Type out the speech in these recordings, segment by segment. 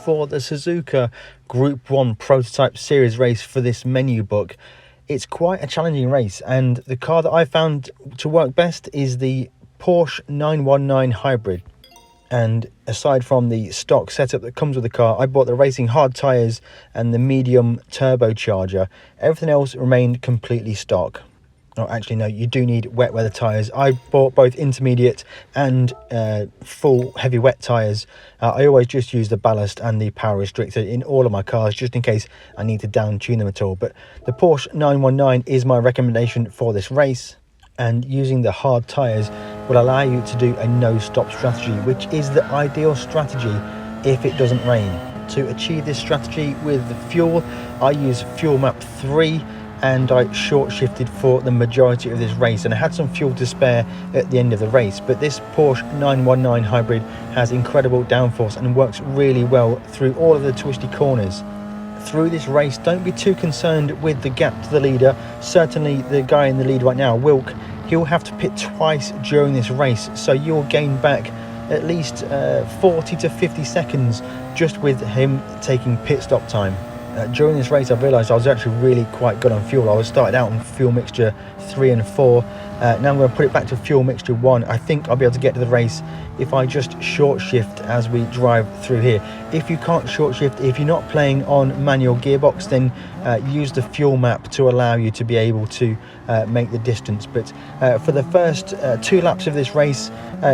for the Suzuka Gr1 prototype series race for this menu book. It's quite a challenging race, and the car that I found to work best is the Porsche 919 Hybrid. And aside from the stock setup that comes with the car, I bought the racing hard tyres and the medium turbocharger. Everything else remained completely stock. Oh, actually, no, you do need wet weather tyres. I bought both intermediate and full heavy wet tyres. I always just use the ballast and the power restrictor in all of my cars, just in case I need to down tune them at all. But the Porsche 919 is my recommendation for this race, and using the hard tyres will allow you to do a no-stop strategy, which is the ideal strategy if it doesn't rain. To achieve this strategy with the fuel, I use fuel map 3, and I short shifted for the majority of this race, and I had some fuel to spare at the end of the race. But this Porsche 919 Hybrid has incredible downforce and works really well through all of the twisty corners. Through this race, don't be too concerned with the gap to the leader. Certainly the guy in the lead right now, Wilk, he'll have to pit twice during this race, so you'll gain back at least 40 to 50 seconds just with him taking pit stop time. During this race, I've realised I was actually really quite good on fuel. I was started out on fuel mixture 3 and 4. Now I'm going to put it back to fuel mixture 1. I think I'll be able to get to the race if I just short shift as we drive through here. If you can't short shift, if you're not playing on manual gearbox, then use the fuel map to allow you to be able to make the distance. But for the first 2 laps of this race,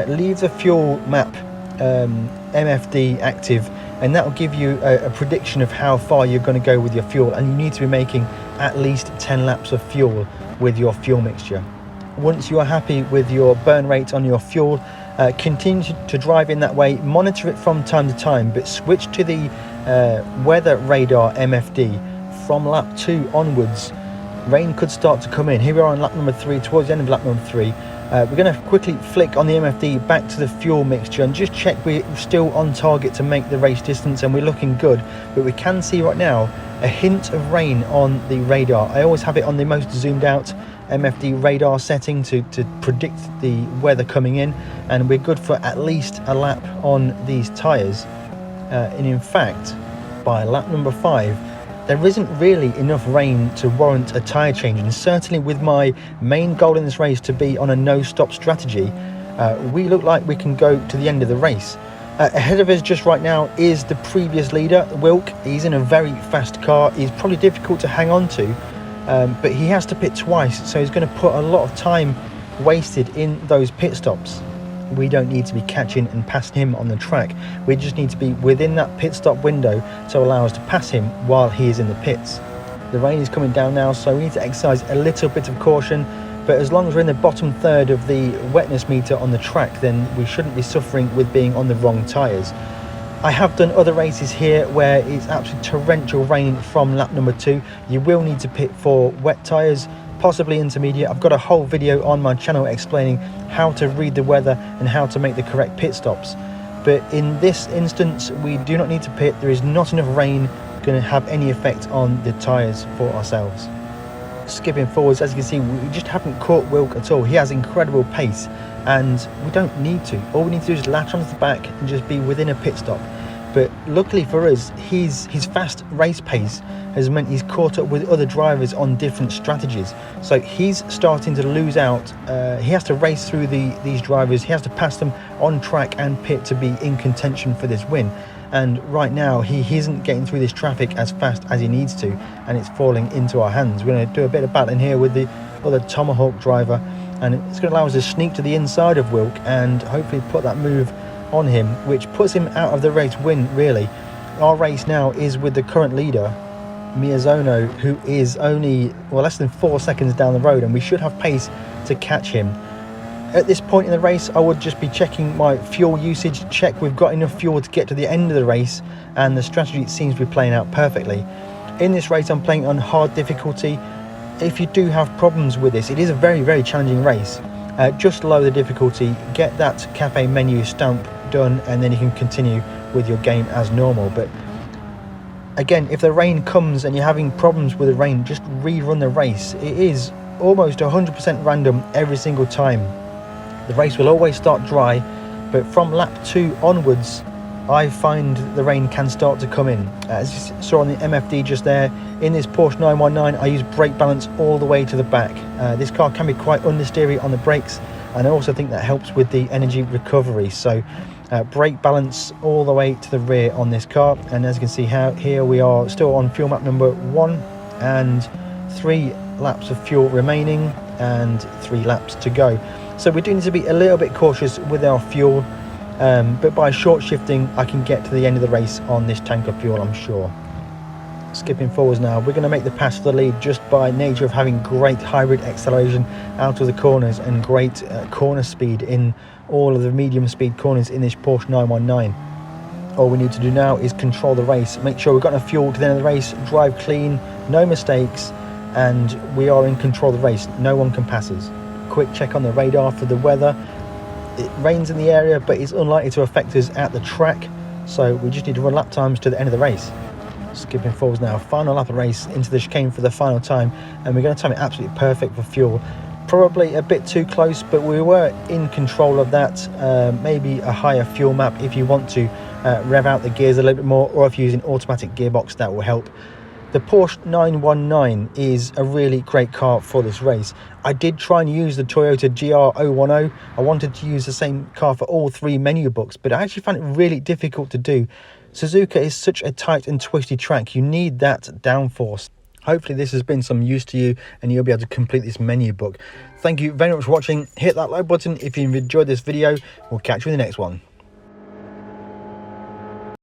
leave the fuel map MFD active, and that will give you a prediction of how far you're going to go with your fuel, and you need to be making at least 10 laps of fuel with your fuel mixture. Once you are happy with your burn rate on your fuel, continue to drive in that way. Monitor it from time to time, but switch to the weather radar MFD from lap 2 onwards. Rain could start to come in. Here we are on lap number 3, towards the end of lap number 3. We're going to quickly flick on the MFD back to the fuel mixture and just check we're still on target to make the race distance, and we're looking good. But we can see right now a hint of rain on the radar. I always have it on the most zoomed out MFD radar setting to predict the weather coming in, and we're good for at least a lap on these tyres. And in fact, by lap number 5, there isn't really enough rain to warrant a tyre change, and certainly with my main goal in this race to be on a no-stop strategy, we look like we can go to the end of the race. Ahead of us just right now is the previous leader, Wilk. He's in a very fast car. He's probably difficult to hang on to, but he has to pit twice, so he's going to put a lot of time wasted in those pit stops. We don't need to be catching and passing him on the track. We just need to be within that pit stop window to allow us to pass him while he is in the pits. The rain is coming down now, so we need to exercise a little bit of caution, but as long as we're in the bottom third of the wetness meter on the track, then we shouldn't be suffering with being on the wrong tyres. I have done other races here where it's absolutely torrential rain from lap number 2. You will need to pit for wet tyres, possibly intermediate. I've got a whole video on my channel explaining how to read the weather and how to make the correct pit stops. But in this instance, we do not need to pit. There is not enough rain going to have any effect on the tyres for ourselves. Skipping forwards, as you can see, we just haven't caught Wilk at all. He has incredible pace, and we don't need to. All we need to do is latch onto the back and just be within a pit stop. But luckily for us, his fast race pace has meant he's caught up with other drivers on different strategies. So he's starting to lose out. He has to race through these drivers. He has to pass them on track and pit to be in contention for this win. And right now, he isn't getting through this traffic as fast as he needs to, and it's falling into our hands. We're going to do a bit of battling here with the other Tomahawk driver, and it's going to allow us to sneak to the inside of Wilk and hopefully put that move on him, which puts him out of the race win, really. Our race now is with the current leader, Miyazono, who is only less than 4 seconds down the road, and we should have pace to catch him. At this point in the race, I would just be checking my fuel usage, check we've got enough fuel to get to the end of the race, and the strategy seems to be playing out perfectly. In this race, I'm playing on hard difficulty. If you do have problems with this, it is a very, very challenging race. Just lower the difficulty, get that cafe menu stamp done, and then you can continue with your game as normal. But again, if the rain comes and you're having problems with the rain, just rerun the race. It is almost 100% random every single time. The race will always start dry, but from lap 2 onwards, I find the rain can start to come in. As you saw on the MFD just there, in this Porsche 919 I use brake balance all the way to the back. This car can be quite understeery on the brakes, and I also think that helps with the energy recovery. So brake balance all the way to the rear on this car, and as you can see here we are still on fuel map number 1 and 3 laps of fuel remaining and 3 laps to go. So we do need to be a little bit cautious with our fuel, but by short shifting I can get to the end of the race on this tank of fuel, I'm sure. Skipping forwards now, we're going to make the pass for the lead just by nature of having great hybrid acceleration out of the corners and great corner speed in all of the medium speed corners in this Porsche 919. All we need to do now is control the race, make sure we've got enough fuel to the end of the race, drive clean, no mistakes, and we are in control of the race. No one can pass us. Quick check on the radar for the weather. It rains in the area, but it's unlikely to affect us at the track, so we just need to run lap times to the end of the race. Skipping forwards now, final lap of the race into the chicane for the final time, and we're going to time it absolutely perfect for fuel. Probably a bit too close, but we were in control of that. Maybe a higher fuel map if you want to rev out the gears a little bit more, or if you're using automatic gearbox, that will help. The Porsche 919 is a really great car for this race. I did try and use the Toyota Gr1. I wanted to use the same car for all 3 menu books, but I actually found it really difficult to do. Suzuka is such a tight and twisty track, you need that downforce. Hopefully this has been some use to you and you'll be able to complete this menu book. Thank you very much for watching. Hit that like button if you've enjoyed this video. We'll catch you in the next one.